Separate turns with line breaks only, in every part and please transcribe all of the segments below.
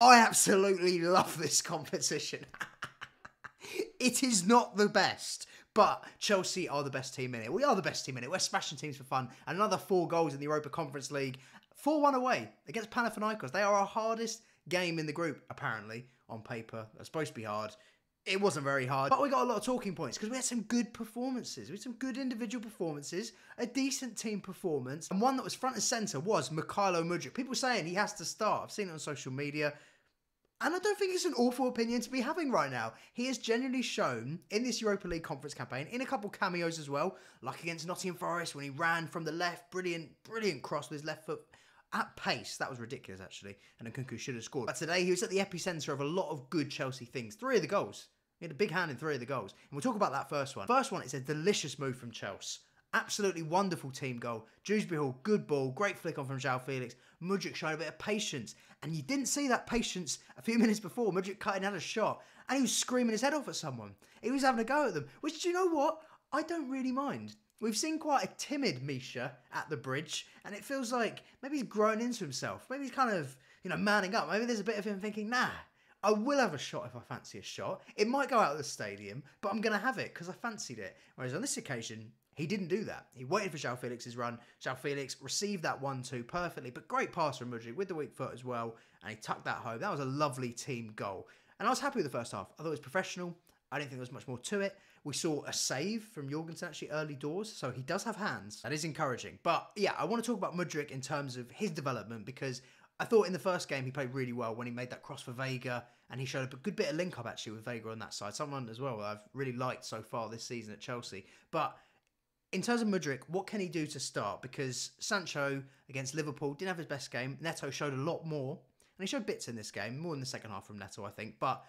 I absolutely love this competition. It is not the best, but Chelsea are the best team in it. We are the best team in it. We're smashing teams for fun. Another 4 goals in the Europa Conference League. 4-1 away against Panathinaikos. They are our hardest game in the group, apparently, on paper. They're supposed to be hard. It wasn't very hard, but we got a lot of talking points because we had some good performances. We had some good individual performances, a decent team performance, and one that was front and centre was Mudryk. People saying he has to start. I've seen it on social media. And I don't think it's an awful opinion to be having right now. He has genuinely shown in this Europa League Conference campaign, in a couple cameos as well, like against Nottingham Forest when he ran from the left, brilliant cross with his left foot at pace. That was ridiculous, actually. And Nkunku should have scored. But today, he was at the epicentre of a lot of good Chelsea things. 3 of the goals. He had a big hand in 3 of the goals. And we'll talk about that first one. First one is a delicious move from Chels. Absolutely wonderful team goal. Dewsbury Hall, good ball, great flick on from João Felix. Mudryk showing a bit of patience. And you didn't see that patience a few minutes before. Mudryk cutting out a shot. And he was screaming his head off at someone. He was having a go at them. Which, do you know what? I don't really mind. We've seen quite a timid Misha at the bridge. And it feels like maybe he's grown into himself. Maybe he's kind of, manning up. Maybe there's a bit of him thinking, nah, I will have a shot if I fancy a shot. It might go out of the stadium, but I'm going to have it because I fancied it. Whereas on this occasion, he didn't do that. He waited for João Felix's run. João Felix received that 1-2 perfectly, but great pass from Mudryk with the weak foot as well, and he tucked that home. That was a lovely team goal. And I was happy with the first half. I thought it was professional. I didn't think there was much more to it. We saw a save from Jorgensen actually early doors, so he does have hands. That is encouraging. But yeah, I want to talk about Mudryk in terms of his development because I thought in the first game he played really well when he made that cross for Vega, and he showed a good bit of link-up actually with Vega on that side. Someone as well I've really liked so far this season at Chelsea. But in terms of Mudryk, what can he do to start? Because Sancho against Liverpool didn't have his best game. Neto showed a lot more. And he showed bits in this game, more in the second half from Neto, I think. But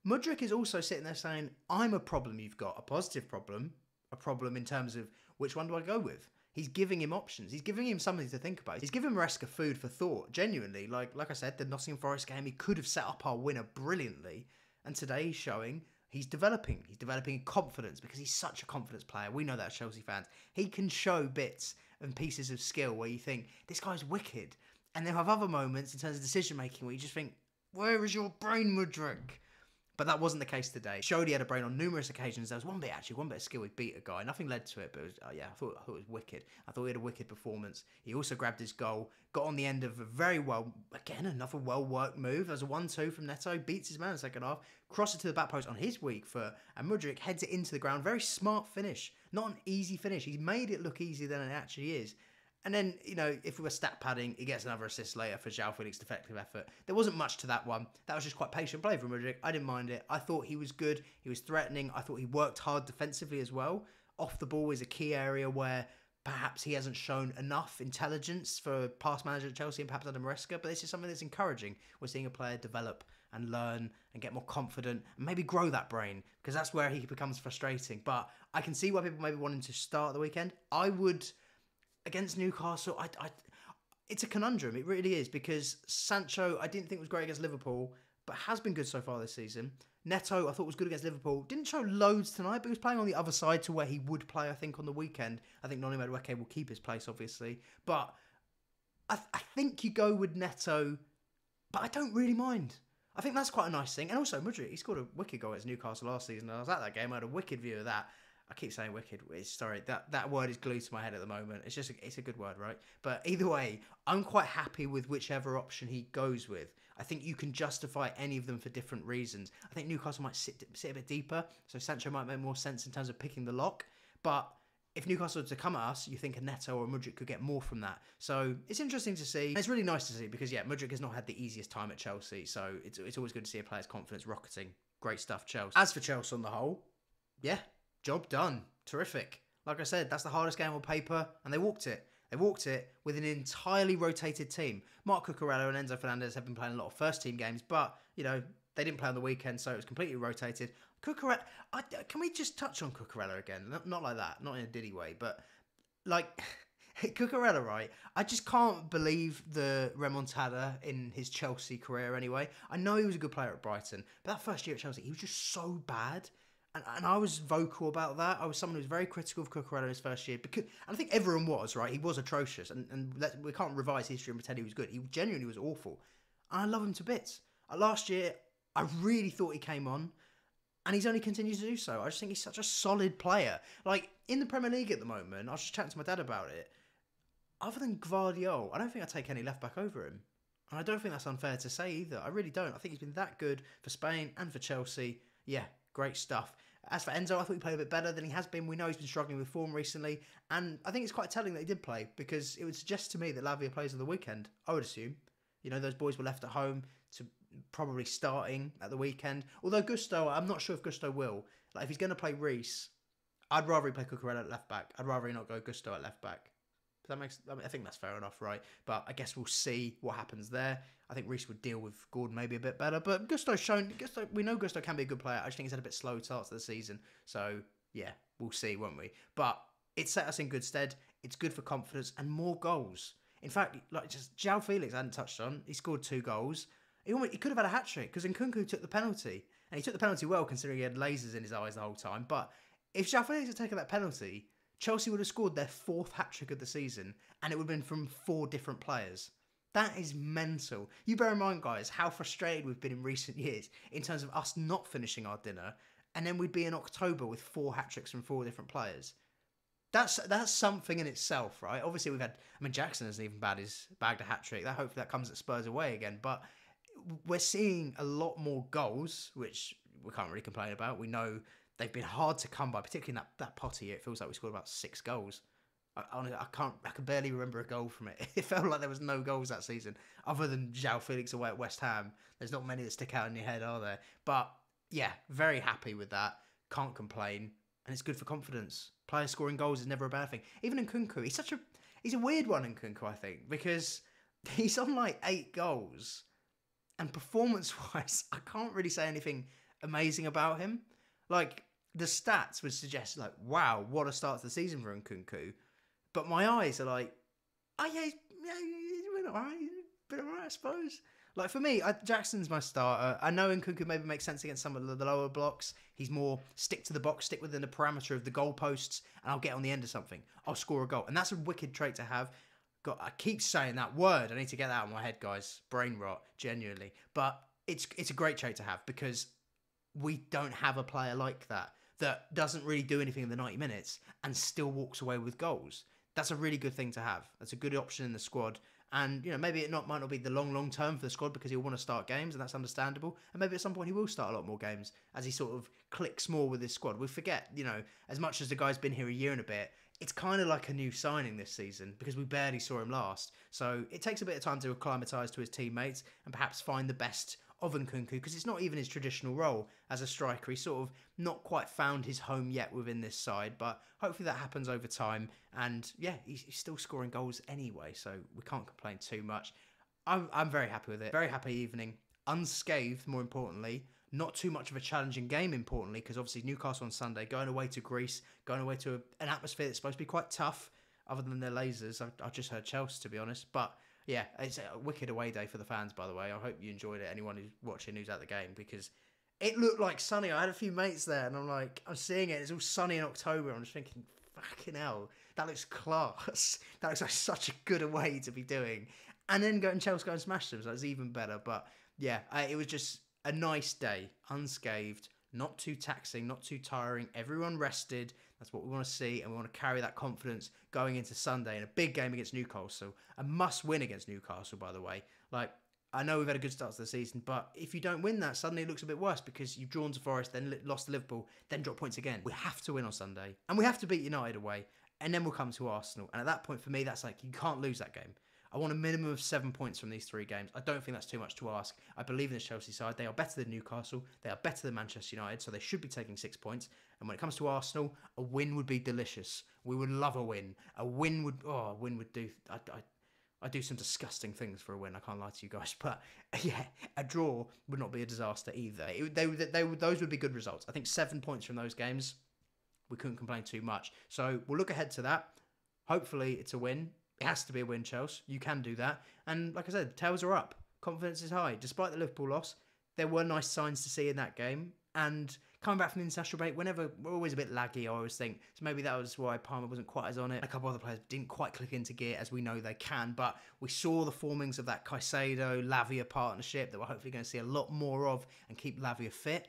Mudryk is also sitting there saying, I'm a problem you've got, a positive problem, a problem in terms of which one do I go with? He's giving him options. He's giving him something to think about. He's giving Maresca food for thought, genuinely. Like I said, the Nottingham Forest game, he could have set up our winner brilliantly. And today he's showing he's developing. He's developing confidence because he's such a confidence player. We know that as Chelsea fans. He can show bits and pieces of skill where you think, this guy's wicked. And they'll have other moments in terms of decision-making where you just think, where is your brain, Mudryk? But that wasn't the case today. Showed he had a brain on numerous occasions. There was one bit of skill. He beat a guy. Nothing led to it, but it was, I thought it was wicked. I thought he had a wicked performance. He also grabbed his goal, got on the end of a very well, again, another well-worked move. There's a 1-2 from Neto, beats his man in the second half, crosses it to the back post on his weak foot, and Mudryk heads it into the ground. Very smart finish. Not an easy finish. He's made it look easier than it actually is. And then, if we were stat padding, he gets another assist later for João Felix's defective effort. There wasn't much to that one. That was just quite patient play from Mudryk. I didn't mind it. I thought he was good. He was threatening. I thought he worked hard defensively as well. Off the ball is a key area where perhaps he hasn't shown enough intelligence for past manager at Chelsea and perhaps under Maresca. But this is something that's encouraging. We're seeing a player develop and learn and get more confident and maybe grow that brain because that's where he becomes frustrating. But I can see why people maybe want him to start the weekend. I would... Against Newcastle, it's a conundrum. It really is because Sancho, I didn't think was great against Liverpool, but has been good so far this season. Neto, I thought was good against Liverpool. Didn't show loads tonight, but he was playing on the other side to where he would play, I think, on the weekend. I think Noni Madueke will keep his place, obviously. But I think you go with Neto, but I don't really mind. I think that's quite a nice thing. And also, Mudryk, he scored a wicked goal against Newcastle last season. I was at that game. I had a wicked view of that. I keep saying wicked. Sorry, that word is glued to my head at the moment. It's a good word, right? But either way, I'm quite happy with whichever option he goes with. I think you can justify any of them for different reasons. I think Newcastle might sit a bit deeper, so Sancho might make more sense in terms of picking the lock. But if Newcastle were to come at us, you think a Neto or a Mudryk could get more from that. So it's interesting to see. And it's really nice to see because, yeah, Mudryk has not had the easiest time at Chelsea. So it's always good to see a player's confidence rocketing. Great stuff, Chelsea. As for Chelsea on the whole, yeah, job done. Terrific. Like I said, that's the hardest game on paper, and they walked it. They walked it with an entirely rotated team. Marc Cucurella and Enzo Fernandez have been playing a lot of first-team games, but, they didn't play on the weekend, so it was completely rotated. Cucurella, can we just touch on Cucurella again? Not like that, not in a diddy way, but, Cucurella, right? I just can't believe the remontada in his Chelsea career anyway. I know he was a good player at Brighton, but that first year at Chelsea, he was just so bad. And I was vocal about that. I was someone who was very critical of Cucurella in his first year. And I think everyone was, right? He was atrocious. And we can't revise history and pretend he was good. He genuinely was awful. And I love him to bits. Last year, I really thought he came on, and he's only continued to do so. I just think he's such a solid player. Like, in the Premier League at the moment, I was just chatting to my dad about it. Other than Guardiola, I don't think I'd take any left back over him. And I don't think that's unfair to say either. I really don't. I think he's been that good for Spain and for Chelsea. Yeah, great stuff. As for Enzo, I thought he played a bit better than he has been. We know he's been struggling with form recently. And I think it's quite telling that he did play, because it would suggest to me that Lavia plays on the weekend, I would assume. You know, those boys were left at home to probably starting at the weekend. Although Gusto, I'm not sure if Gusto will. Like, if he's going to play Reece, I'd rather he play Cucurella at left back. I'd rather he not go Gusto at left back. I think that's fair enough, right? But I guess we'll see what happens there. I think Reece would deal with Gordon maybe a bit better. But we know Gusto can be a good player. I just think he's had a bit slow starts to the season. So, yeah, we'll see, won't we? But it set us in good stead. It's good for confidence and more goals. In fact, like, just João Felix I hadn't touched on. He scored 2 goals. He could have had a hat-trick because Nkunku took the penalty. And he took the penalty well, considering he had lasers in his eyes the whole time. But if João Felix had taken that penalty, Chelsea would have scored their 4th hat-trick of the season, and it would have been from 4 different players. That is mental. You bear in mind, guys, how frustrated we've been in recent years in terms of us not finishing our dinner, and then we'd be in October with 4 hat-tricks from 4 different players. That's something in itself, right? Obviously, Jackson hasn't even bagged a hat-trick. Hopefully that comes at Spurs away again, but we're seeing a lot more goals, which we can't really complain about. We know they've been hard to come by, particularly in that potty. It feels like we scored about 6 goals. I can barely remember a goal from it. It felt like there was no goals that season, other than João Felix away at West Ham. There's not many that stick out in your head, are there? But yeah, very happy with that. Can't complain, and it's good for confidence. Players scoring goals is never a bad thing. Even Nkunku, he's a weird one, Nkunku, I think, because he's on like 8 goals, and performance-wise, I can't really say anything amazing about him. Like, the stats would suggest, like, wow, what a start to the season for Nkunku. But my eyes are like, oh, yeah, he's been all right, I suppose. Like, for me, Jackson's my starter. I know Nkunku maybe makes sense against some of the lower blocks. He's more stick to the box, stick within the parameter of the goalposts, and I'll get on the end of something. I'll score a goal. And that's a wicked trait to have. I keep saying that word. I need to get that out of my head, guys. Brain rot, genuinely. But it's a great trait to have, because we don't have a player like that doesn't really do anything in the 90 minutes and still walks away with goals. That's a really good thing to have. That's a good option in the squad. And, you know, maybe might not be the long term for the squad, because he'll want to start games, and that's understandable. And maybe at some point he will start a lot more games as he sort of clicks more with his squad. We forget, you know, as much as the guy's been here a year and a bit, it's kind of like a new signing this season, because we barely saw him last. So it takes a bit of time to acclimatise to his teammates and perhaps find the best of Nkunku, because it's not even his traditional role as a striker. He's sort of not quite found his home yet within this side, but hopefully that happens over time. And yeah, he's still scoring goals anyway, so we can't complain too much. I'm very happy with it. Very happy evening. Unscathed, more importantly. Not too much of a challenging game, importantly, because obviously Newcastle on Sunday, going away to Greece, going away to an atmosphere that's supposed to be quite tough, other than their lasers. I just heard Chels, to be honest, but yeah, it's a wicked away day for the fans, by the way. I hope you enjoyed it, anyone who's watching who's at the game, because it looked like sunny. I had a few mates there, and I'm seeing it. It's all sunny in October. I'm just thinking, fucking hell, that looks class. That looks like such a good away to be doing. And then Chelsea go and smash them, so that's even better. But yeah, it was just a nice day, unscathed, not too taxing, not too tiring. Everyone rested. That's what we want to see, and we want to carry that confidence going into Sunday in a big game against Newcastle. A must-win against Newcastle, by the way. Like, I know we've had a good start to the season, but if you don't win that, suddenly it looks a bit worse, because you've drawn to Forest, then lost to Liverpool, then dropped points again. We have to win on Sunday, and we have to beat United away, and then we'll come to Arsenal. And at that point, for me, that's like, you can't lose that game. I want a minimum of 7 points from these 3 games. I don't think that's too much to ask. I believe in the Chelsea side. They are better than Newcastle. They are better than Manchester United, so they should be taking 6 points. And when it comes to Arsenal, a win would be delicious. We would love a win. A win would do. I do some disgusting things for a win. I can't lie to you guys, but yeah, a draw would not be a disaster either. Those would be good results. I think 7 points from those games, we couldn't complain too much. So we'll look ahead to that. Hopefully, it's a win. It has to be a win, Chels. You can do that. And like I said, tails are up. Confidence is high. Despite the Liverpool loss, there were nice signs to see in that game. And coming back from the international break, whenever we're always a bit laggy, I always think. So maybe that was why Palmer wasn't quite as on it. A couple other players didn't quite click into gear, as we know they can. But we saw the formings of that Caicedo-Lavia partnership that we're hopefully going to see a lot more of and keep Lavia fit.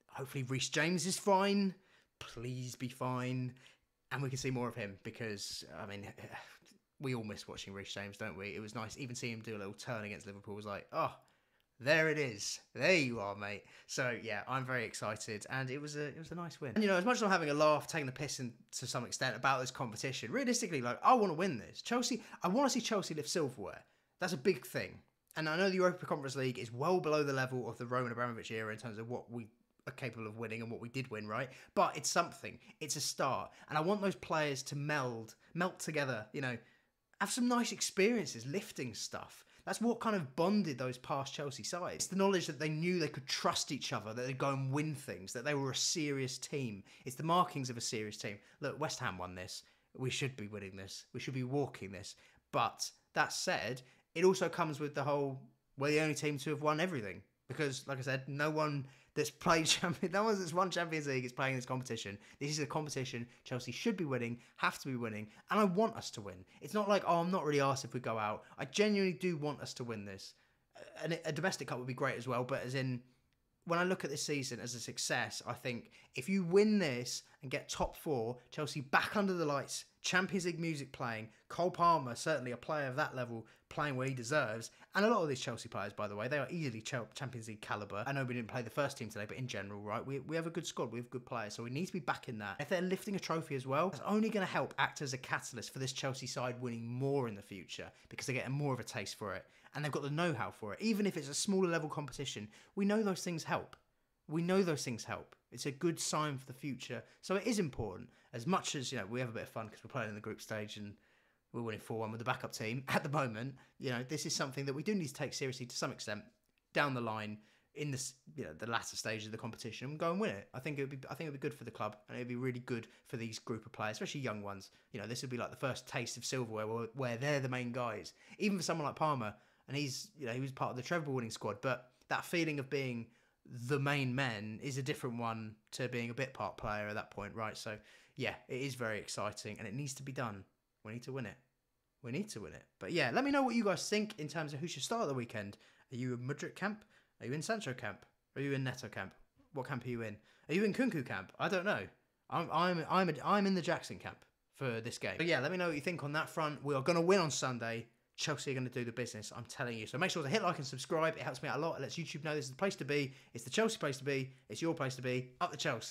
Hopefully Reece James is fine. Please be fine. And we can see more of him because, I mean, we all miss watching Reece James, don't we? It was nice. Even seeing him do a little turn against Liverpool was like, oh, there it is. There you are, mate. So, yeah, I'm very excited. And it was a nice win. And, as much as I'm having a laugh, taking the piss to some extent about this competition, realistically, I want to win this. Chelsea, I want to see Chelsea lift silverware. That's a big thing. And I know the Europa Conference League is well below the level of the Roman Abramovich era in terms of what we are capable of winning and what we did win, right? But it's something. It's a start. And I want those players to melt together, have some nice experiences lifting stuff. That's what kind of bonded those past Chelsea sides. It's the knowledge that they knew they could trust each other, that they'd go and win things, that they were a serious team. It's the markings of a serious team. Look, West Ham won this. We should be winning this. We should be walking this. But that said, it also comes with the whole, we're the only team to have won everything. Because, like I said, no one that's won Champions League is playing this competition. This is a competition Chelsea should be winning, have to be winning, and I want us to win. It's not like, I'm not really arsed if we go out. I genuinely do want us to win this. And a domestic cup would be great as well, but as in, when I look at this season as a success, I think if you win this and get top 4, Chelsea back under the lights, Champions League music playing, Cole Palmer, certainly a player of that level, playing where he deserves, and a lot of these Chelsea players, by the way, they are easily Champions League calibre. I know we didn't play the first team today, but in general, right, we have a good squad, we have good players, so we need to be back in that. If they're lifting a trophy as well, it's only going to help act as a catalyst for this Chelsea side winning more in the future, because they're getting more of a taste for it, and they've got the know-how for it. Even if it's a smaller level competition, we know those things help. We know those things help. It's a good sign for the future. So it is important. As much as, we have a bit of fun because we're playing in the group stage and we're winning 4-1 with the backup team. At the moment, this is something that we do need to take seriously to some extent down the line in this, the latter stage of the competition and go and win it. I think it would be good for the club and it would be really good for these group of players, especially young ones. This would be like the first taste of silverware where they're the main guys. Even for someone like Palmer, and he's, he was part of the treble winning squad, but that feeling of being the main men is a different one to being a bit part player at that point, right? So yeah, it is very exciting and it needs to be done. We need to win it. We need to win it. But yeah, let me know what you guys think in terms of who should start the weekend. Are you in Mudryk camp? Are you in Sancho camp? Are you in Neto camp? What camp are you in? Are you in Kunku camp? I don't know. I'm in the Jackson camp for this game. But yeah, let me know what you think on that front. We are going to win on Sunday. Chelsea are going to do the business, I'm telling you. So make sure to hit like and subscribe. It helps me out a lot. It lets YouTube know this is the place to be. It's the Chelsea place to be. It's your place to be. Up the Chels.